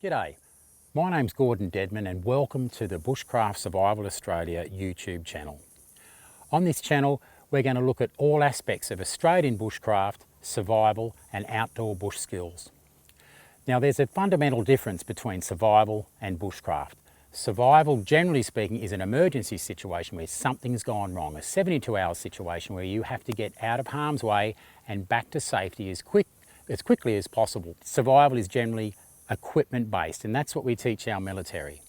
G'day, my name's Gordon Dedman and welcome to the Bushcraft Survival Australia YouTube channel. On this channel we're going to look at all aspects of Australian bushcraft, survival and outdoor bush skills. Now there's a fundamental difference between survival and bushcraft. Survival, generally speaking, is an emergency situation where something's gone wrong, a 72-hour situation where you have to get out of harm's way and back to safety as quickly as possible. Survival is generally equipment based, and that's what we teach our military.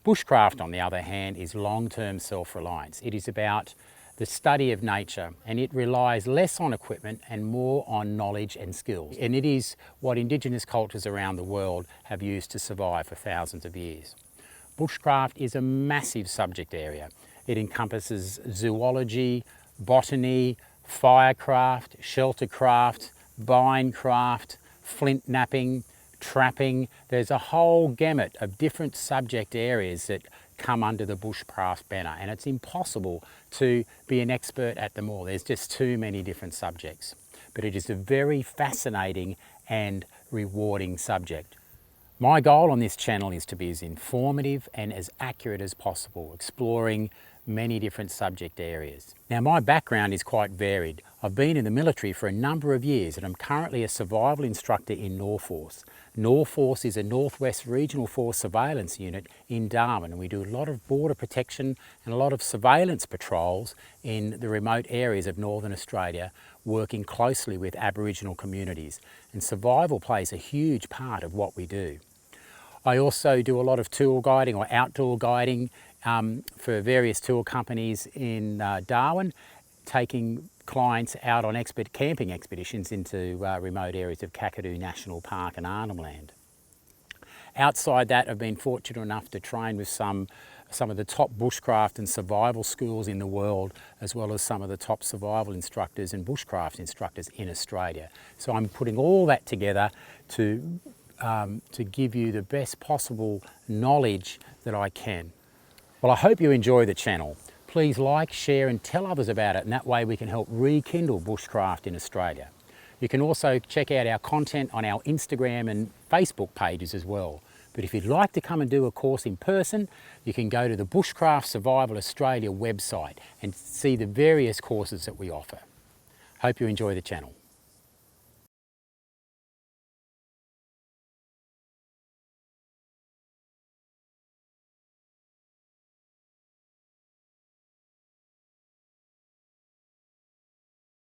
Bushcraft, on the other hand, is long-term self-reliance. It is about the study of nature, and it relies less on equipment and more on knowledge and skills. And it is what Indigenous cultures around the world have used to survive for thousands of years. Bushcraft is a massive subject area. It encompasses zoology, botany, firecraft, sheltercraft, vinecraft, flint knapping, trapping. There's a whole gamut of different subject areas that come under the bushcraft banner, and it's impossible to be an expert at them all. There's just too many different subjects. But it is a very fascinating and rewarding subject. My goal on this channel is to be as informative and as accurate as possible, exploring many different subject areas. Now my background is quite varied. I've been in the military for a number of years and I'm currently a survival instructor in Norforce. Norforce is a Northwest Regional Force surveillance unit in Darwin, and we do a lot of border protection and a lot of surveillance patrols in the remote areas of Northern Australia, working closely with Aboriginal communities, and survival plays a huge part of what we do. I also do a lot of tour guiding or outdoor guiding for various tour companies in Darwin, taking clients out on camping expeditions into remote areas of Kakadu National Park and Arnhem Land. Outside that, I've been fortunate enough to train with some of the top bushcraft and survival schools in the world, as well as some of the top survival instructors and bushcraft instructors in Australia. So I'm putting all that together to give you the best possible knowledge that I can. Well, I hope you enjoy the channel. Please like, share and tell others about it, and that way we can help rekindle bushcraft in Australia. You can also check out our content on our Instagram and Facebook pages as well. But if you'd like to come and do a course in person, you can go to the Bushcraft Survival Australia website and see the various courses that we offer. Hope you enjoy the channel.